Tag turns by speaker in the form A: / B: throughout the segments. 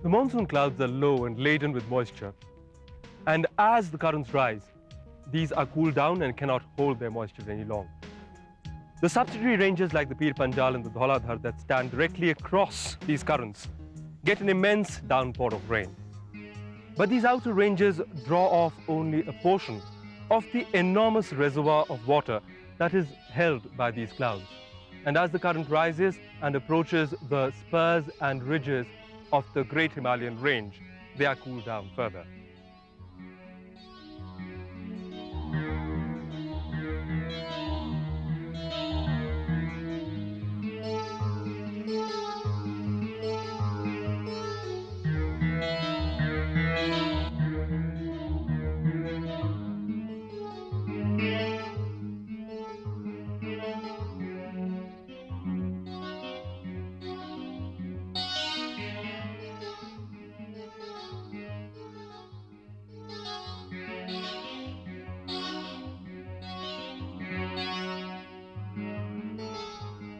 A: The monsoon clouds are low and laden with moisture, and as the currents rise, these are cooled down and cannot hold their moisture any longer. The subsidiary ranges like the Pir Panjal and the Dhauladhar that stand directly across these currents get an immense downpour of rain. But these outer ranges draw off only a portion of the enormous reservoir of water that is held by these clouds. And as the current rises and approaches the spurs and ridges of the Great Himalayan Range, they are cooled down further.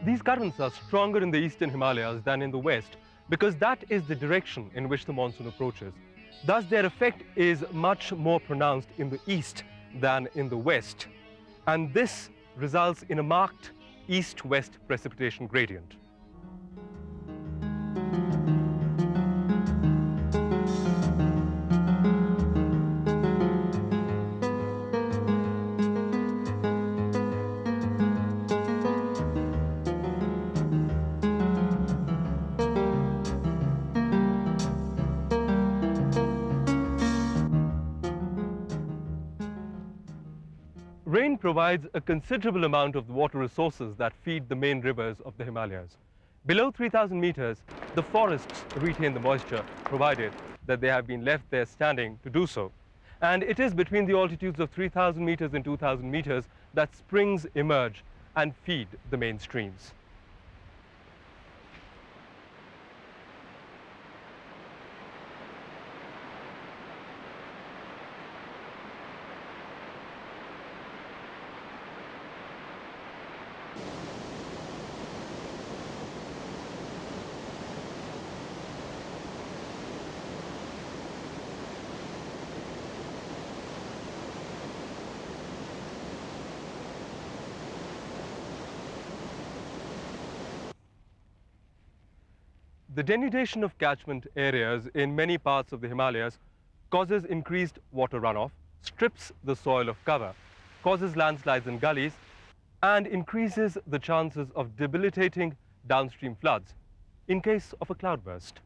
A: These currents are stronger in the eastern Himalayas than in the west because that is the direction in which the monsoon approaches. Thus, their effect is much more pronounced in the east than in the west, and this results in a marked east-west precipitation gradient. Rain provides a considerable amount of the water resources that feed the main rivers of the Himalayas. Below 3,000 meters, the forests retain the moisture, provided that they have been left there standing to do so. And it is between the altitudes of 3,000 meters and 2,000 meters that springs emerge and feed the main streams. The denudation of catchment areas in many parts of the Himalayas causes increased water runoff, strips the soil of cover, causes landslides in gullies, and increases the chances of debilitating downstream floods in case of a cloudburst.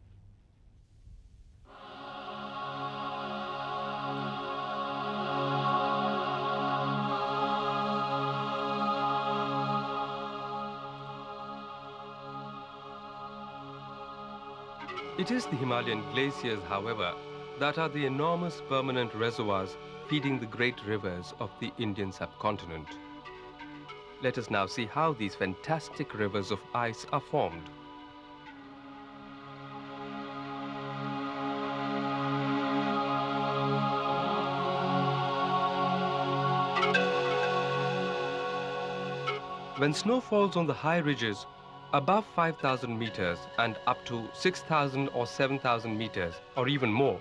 A: It is the Himalayan glaciers, however, that are the enormous permanent reservoirs feeding the great rivers of the Indian subcontinent. Let us now see how these fantastic rivers of ice are formed. When snow falls on the high ridges, above 5,000 meters and up to 6,000 or 7,000 meters, or even more,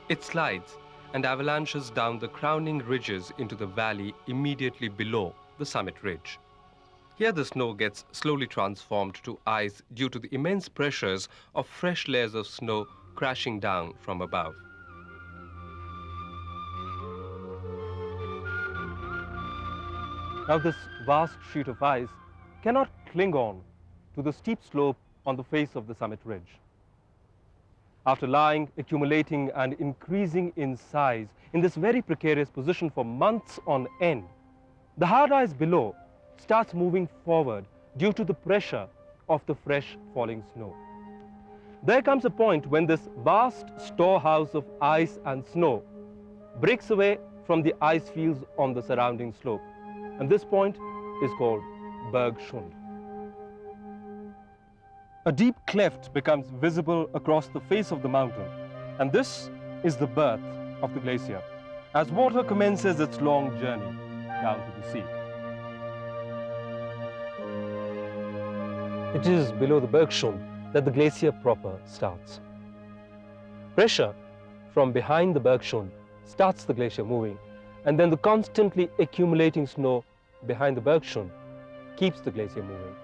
A: it slides and avalanches down the crowning ridges into the valley immediately below the summit ridge. Here the snow gets slowly transformed to ice due to the immense pressures of fresh layers of snow crashing down from above. Now this vast sheet of ice cannot cling on to the steep slope on the face of the summit ridge. After lying, accumulating and increasing in size in this very precarious position for months on end, the hard ice below starts moving forward due to the pressure of the fresh falling snow. There comes a point when this vast storehouse of ice and snow breaks away from the ice fields on the surrounding slope, and this point is called Bergshund. A deep cleft becomes visible across the face of the mountain, and this is the birth of the glacier, as water commences its long journey down to the sea. It is below the Bergshund that the glacier proper starts. Pressure from behind the Bergshund starts the glacier moving, and then the constantly accumulating snow behind the Bergshund keeps the glacier moving.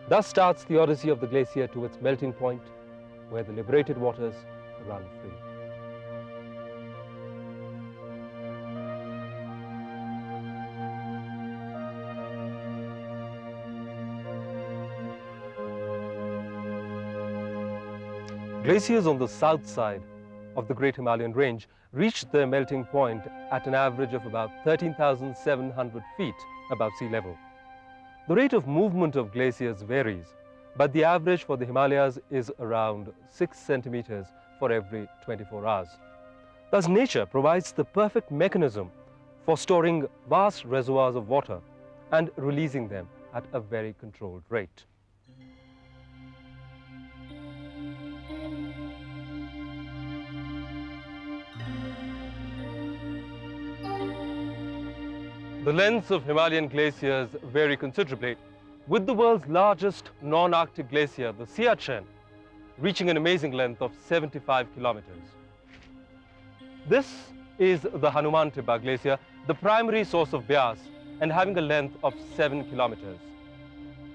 A: Thus starts the odyssey of the glacier to its melting point, where the liberated waters run free. Glaciers on the south side of the Great Himalayan Range reached their melting point at an average of about 13,700 feet above sea level. The rate of movement of glaciers varies, but the average for the Himalayas is around 6 centimeters for every 24 hours. Thus, nature provides the perfect mechanism for storing vast reservoirs of water and releasing them at a very controlled rate. The lengths of Himalayan glaciers vary considerably, with the world's largest non-Arctic glacier, the Siachen, reaching an amazing length of 75 kilometers. This is the Hanuman Glacier, the primary source of Beas, and having a length of 7 kilometers.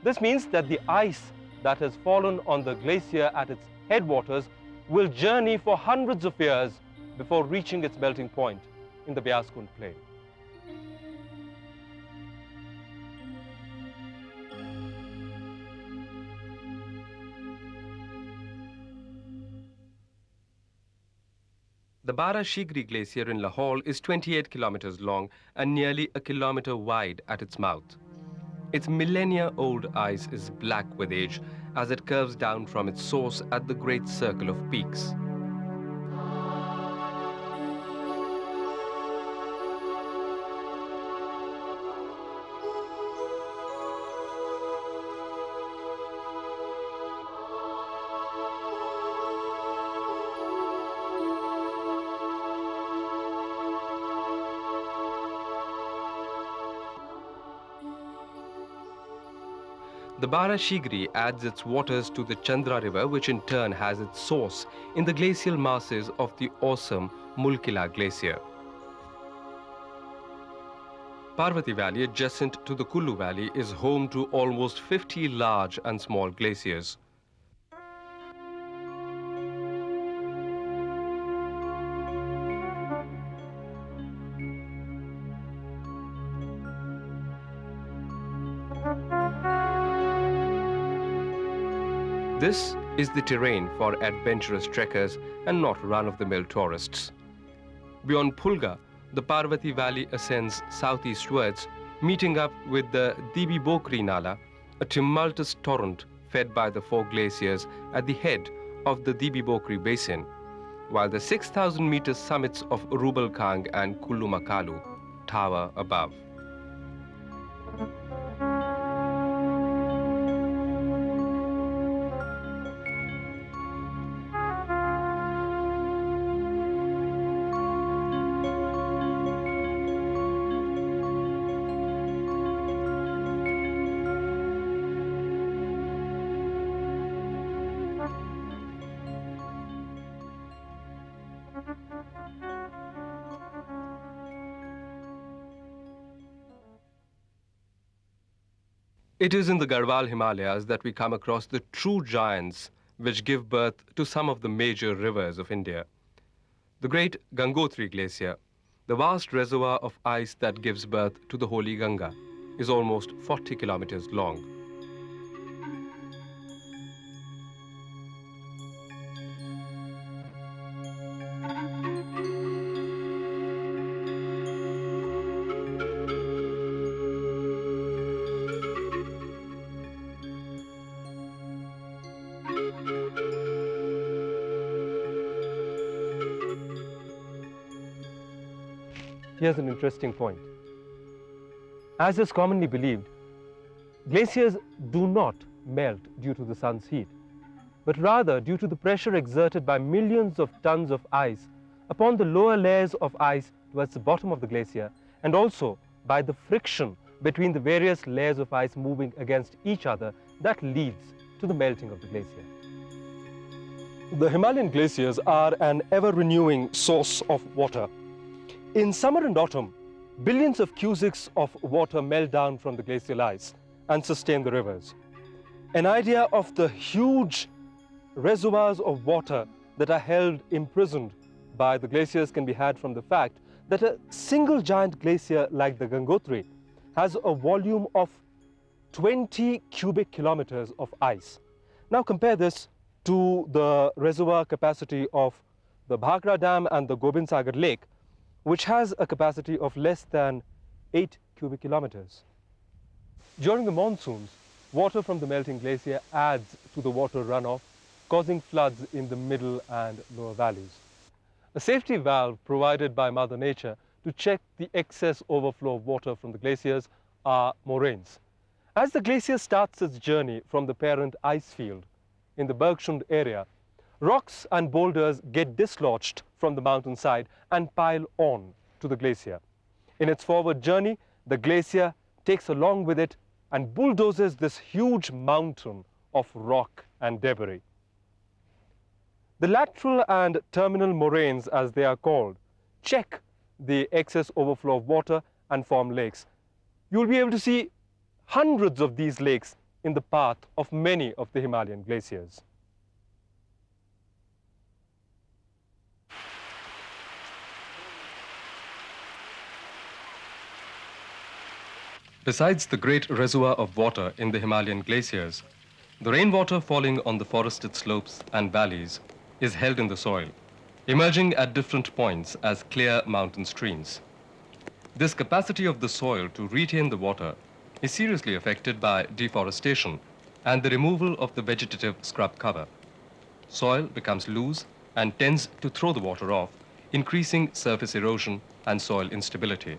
A: This means that the ice that has fallen on the glacier at its headwaters will journey for hundreds of years before reaching its melting point in the Beaskund Plain. The Bharashigri Glacier in Lahore is 28 kilometers long and nearly a kilometer wide at its mouth. Its millennia-old ice is black with age as it curves down from its source at the Great Circle of Peaks. The Bharashigri adds its waters to the Chandra River, which in turn has its source in the glacial masses of the awesome Mulkila Glacier. Parvati Valley, adjacent to the Kullu Valley, is home to almost 50 large and small glaciers. This is the terrain for adventurous trekkers and not run-of-the-mill tourists. Beyond Pulga, the Parvati Valley ascends southeastwards, meeting up with the Dibi Bokri Nala, a tumultuous torrent fed by the 4 glaciers at the head of the Dibi Bokri Basin, while the 6,000-meter summits of Rubalkhand and Kullu Makalu tower above. It is in the Garhwal Himalayas that we come across the true giants which give birth to some of the major rivers of India. The great Gangotri Glacier, the vast reservoir of ice that gives birth to the holy Ganga, is almost 40 kilometers long. Here's an interesting point. As is commonly believed, glaciers do not melt due to the sun's heat, but rather due to the pressure exerted by millions of tons of ice upon the lower layers of ice towards the bottom of the glacier, and also by the friction between the various layers of ice moving against each other that leads to the melting of the glacier. The Himalayan glaciers are an ever-renewing source of water. In summer and autumn, billions of cubics of water melt down from the glacial ice and sustain the rivers. An idea of the huge reservoirs of water that are held imprisoned by the glaciers can be had from the fact that a single giant glacier like the Gangotri has a volume of 20 cubic kilometers of ice. Now compare this to the reservoir capacity of the Bhagra Dam and the Gobind Sagar Lake, which has a capacity of less than 8 cubic kilometers. During the monsoons, water from the melting glacier adds to the water runoff, causing floods in the middle and lower valleys. A safety valve provided by Mother Nature to check the excess overflow of water from the glaciers are moraines. As the glacier starts its journey from the parent ice field in the Bergshund area, rocks and boulders get dislodged from the mountainside and pile on to the glacier. In its forward journey, the glacier takes along with it and bulldozes this huge mountain of rock and debris. The lateral and terminal moraines, as they are called, check the excess overflow of water and form lakes. You will be able to see hundreds of these lakes in the path of many of the Himalayan glaciers. Besides the great reservoir of water in the Himalayan glaciers, the rainwater falling on the forested slopes and valleys is held in the soil, emerging at different points as clear mountain streams. This capacity of the soil to retain the water is seriously affected by deforestation and the removal of the vegetative scrub cover. Soil becomes loose and tends to throw the water off, increasing surface erosion and soil instability.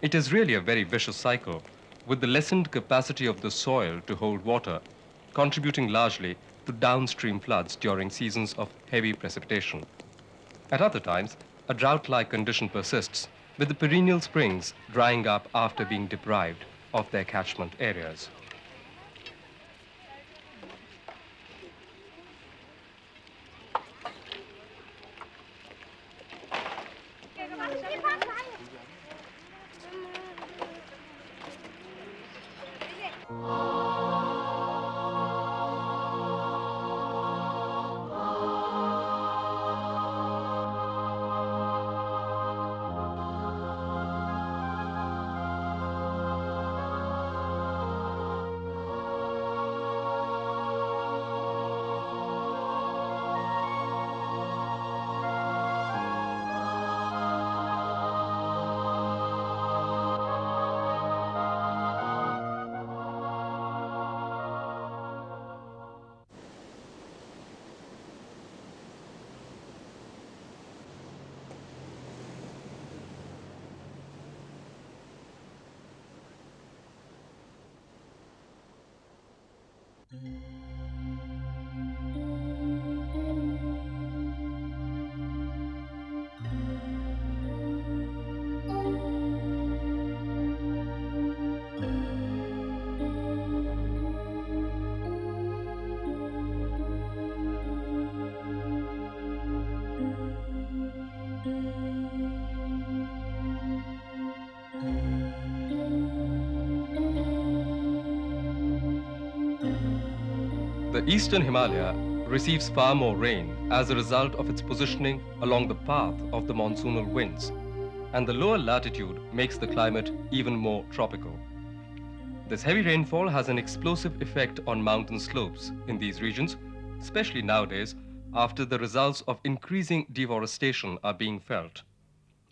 A: It is really a very vicious cycle, with the lessened capacity of the soil to hold water contributing largely to downstream floods during seasons of heavy precipitation. At other times, a drought-like condition persists, with the perennial springs drying up after being deprived of their catchment areas. The eastern Himalaya receives far more rain as a result of its positioning along the path of the monsoonal winds, and the lower latitude makes the climate even more tropical. This heavy rainfall has an explosive effect on mountain slopes in these regions, especially nowadays after the results of increasing deforestation are being felt.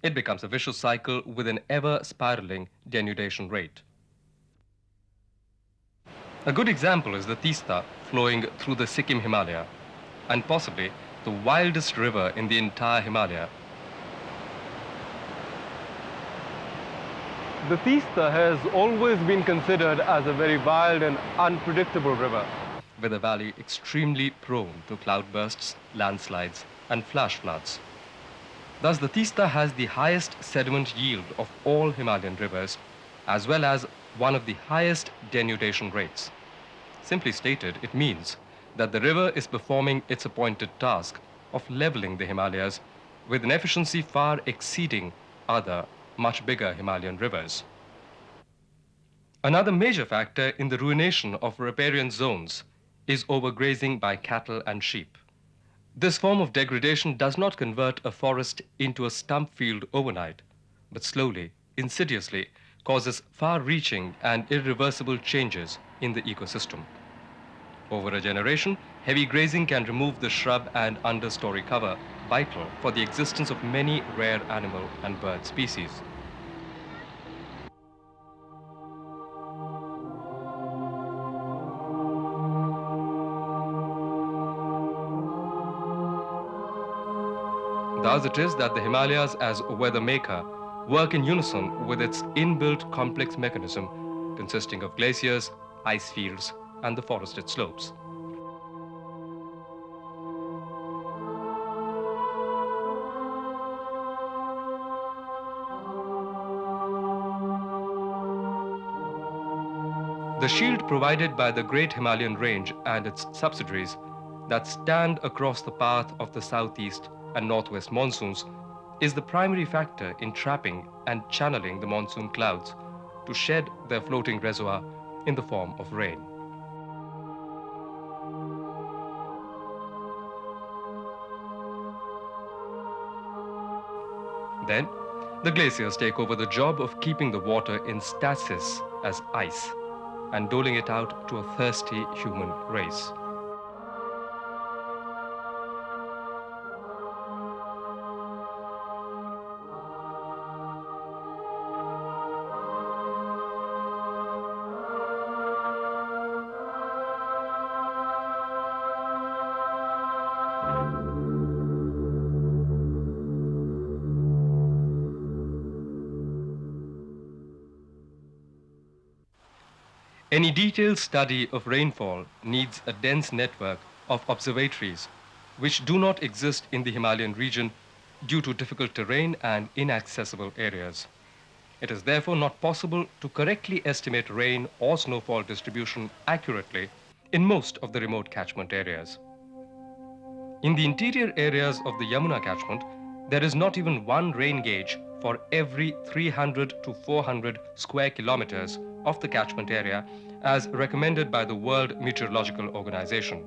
A: It becomes a vicious cycle with an ever-spiraling denudation rate. A good example is the Tista flowing through the Sikkim Himalaya, and possibly the wildest river in the entire Himalaya. The Tista has always been considered as a very wild and unpredictable river, with a valley extremely prone to cloudbursts, landslides, and flash floods. Thus, the Tista has the highest sediment yield of all Himalayan rivers, as well as one of the highest denudation rates. Simply stated, it means that the river is performing its appointed task of leveling the Himalayas with an efficiency far exceeding other, much bigger Himalayan rivers. Another major factor in the ruination of riparian zones is overgrazing by cattle and sheep. This form of degradation does not convert a forest into a stump field overnight, but slowly, insidiously, causes far-reaching and irreversible changes in the ecosystem. Over a generation, heavy grazing can remove the shrub and understory cover, vital for the existence of many rare animal and bird species. Thus it is that the Himalayas as a weather maker work in unison with its inbuilt complex mechanism consisting of glaciers, ice fields, and the forested slopes. The shield provided by the Great Himalayan Range and its subsidiaries that stand across the path of the southeast and northwest monsoons is the primary factor in trapping and channeling the monsoon clouds to shed their floating reservoir in the form of rain. Then, the glaciers take over the job of keeping the water in stasis as ice and doling it out to a thirsty human race. Any detailed study of rainfall needs a dense network of observatories which do not exist in the Himalayan region due to difficult terrain and inaccessible areas. It is therefore not possible to correctly estimate rain or snowfall distribution accurately in most of the remote catchment areas. In the interior areas of the Yamuna catchment, there is not even one rain gauge for every 300 to 400 square kilometers of the catchment area as recommended by the World Meteorological Organization.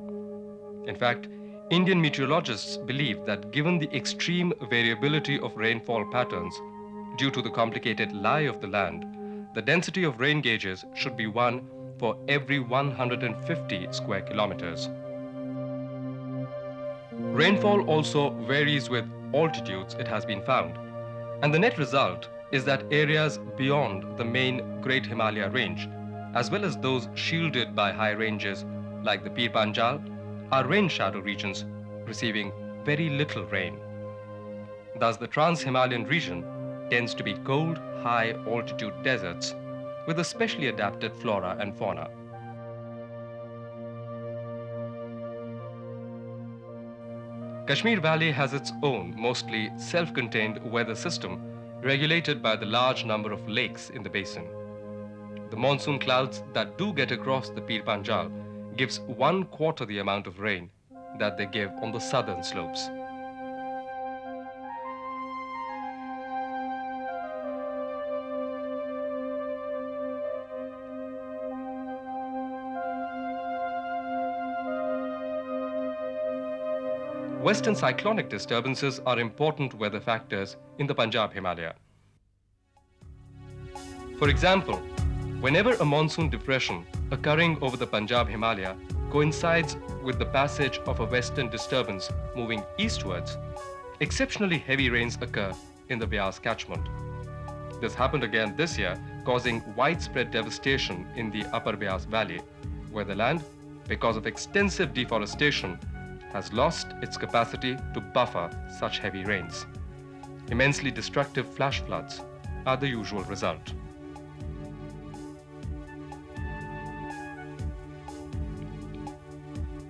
A: In fact, Indian meteorologists believe that given the extreme variability of rainfall patterns due to the complicated lie of the land, the density of rain gauges should be one for every 150 square kilometers. Rainfall also varies with altitudes, it has been found, and the net result is that areas beyond the main Great Himalaya range, as well as those shielded by high ranges like the Pir Panjal, are rain shadow regions receiving very little rain. Thus, the Trans-Himalayan region tends to be cold, high altitude deserts with a specially adapted flora and fauna. Kashmir Valley has its own, mostly self-contained weather system regulated by the large number of lakes in the basin. The monsoon clouds that do get across the Pir Panjal gives 1/4 the amount of rain that they give on the southern slopes. Western cyclonic disturbances are important weather factors in the Punjab Himalaya. For example, whenever a monsoon depression occurring over the Punjab Himalaya coincides with the passage of a western disturbance moving eastwards, exceptionally heavy rains occur in the Beas catchment. This happened again this year, causing widespread devastation in the upper Beas Valley, where the land, because of extensive deforestation, has lost its capacity to buffer such heavy rains. Immensely destructive flash floods are the usual result.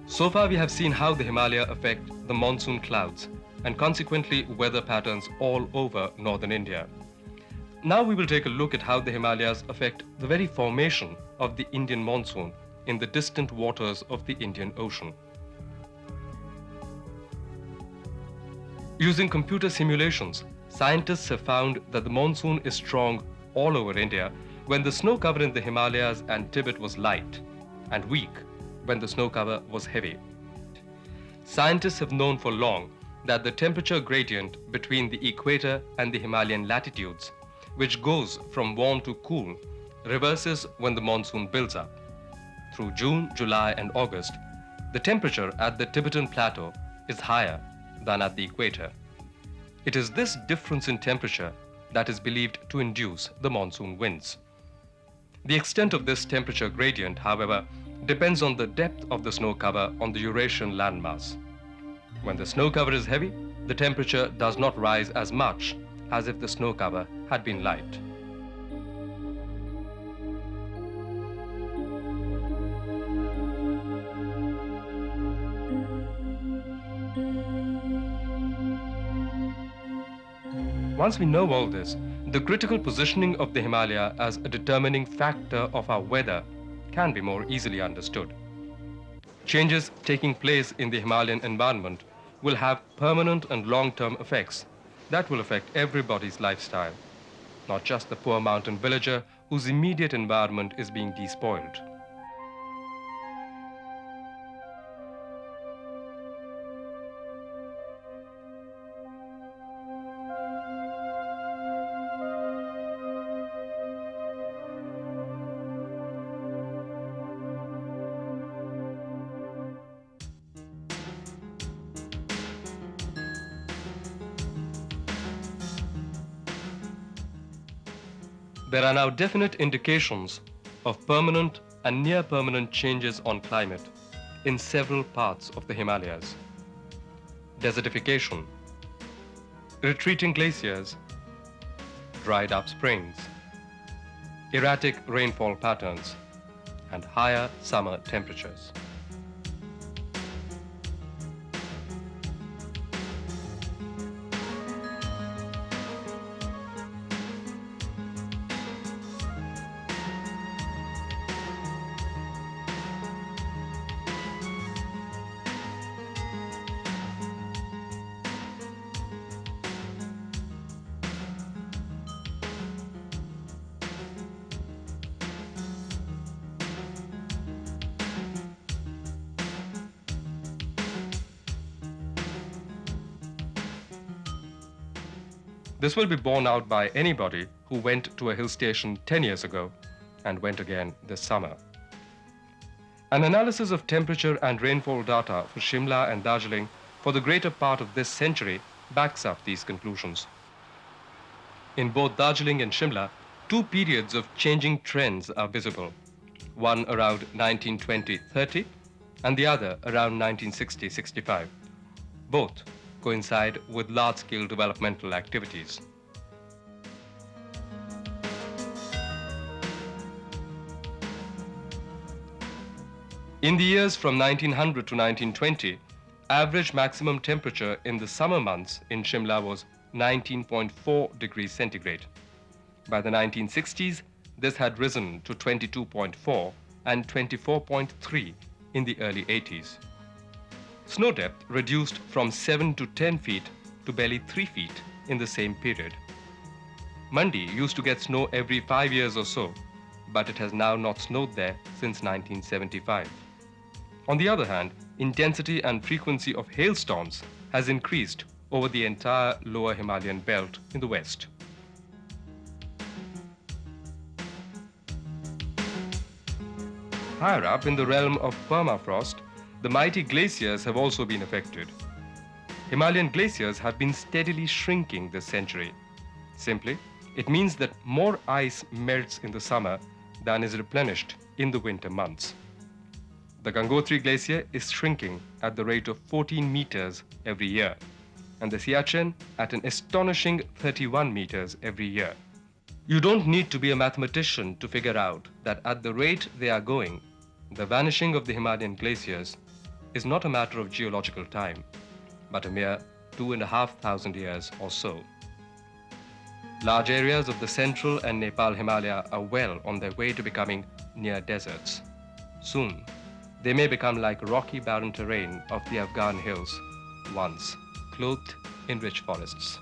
A: So far we have seen how the Himalaya affect the monsoon clouds and consequently weather patterns all over northern India. Now we will take a look at how the Himalayas affect the very formation of the Indian monsoon in the distant waters of the Indian Ocean. Using computer simulations, scientists have found that the monsoon is strong all over India when the snow cover in the Himalayas and Tibet was light, and weak when the snow cover was heavy. Scientists have known for long that the temperature gradient between the equator and the Himalayan latitudes, which goes from warm to cool, reverses when the monsoon builds up. Through June, July, and August, the temperature at the Tibetan plateau is higher than at the equator. It is this difference in temperature that is believed to induce the monsoon winds. The extent of this temperature gradient, however, depends on the depth of the snow cover on the Eurasian landmass. When the snow cover is heavy, the temperature does not rise as much as if the snow cover had been light. Once we know all this, the critical positioning of the Himalaya as a determining factor of our weather can be more easily understood. Changes taking place in the Himalayan environment will have permanent and long-term effects that will affect everybody's lifestyle, not just the poor mountain villager whose immediate environment is being despoiled. There are now definite indications of permanent and near-permanent changes on climate in several parts of the Himalayas. Desertification, retreating glaciers, dried up springs, erratic rainfall patterns, and higher summer temperatures. This will be borne out by anybody who went to a hill station 10 years ago and went again this summer. An analysis of temperature and rainfall data for Shimla and Darjeeling for the greater part of this century backs up these conclusions. In both Darjeeling and Shimla, two periods of changing trends are visible, one around 1920-30 and the other around 1960-65. Both coincide with large-scale developmental activities. In the years from 1900 to 1920, average maximum temperature in the summer months in Shimla was 19.4 degrees centigrade. By the 1960s, this had risen to 22.4 and 24.3 in the early 80s. Snow depth reduced from 7 to 10 feet to barely 3 feet in the same period. Mandi used to get snow every 5 years or so, but it has now not snowed there since 1975. On the other hand, intensity and frequency of hailstorms has increased over the entire lower Himalayan belt in the west. Higher up in the realm of permafrost, the mighty glaciers have also been affected. Himalayan glaciers have been steadily shrinking this century. Simply, it means that more ice melts in the summer than is replenished in the winter months. The Gangotri Glacier is shrinking at the rate of 14 meters every year, and the Siachen at an astonishing 31 meters every year. You don't need to be a mathematician to figure out that at the rate they are going, the vanishing of the Himalayan glaciers is not a matter of geological time, but a mere 2,500 years or so. Large areas of the central and Nepal Himalaya are well on their way to becoming near deserts. Soon, they may become like rocky barren terrain of the Afghan hills, once clothed in rich forests.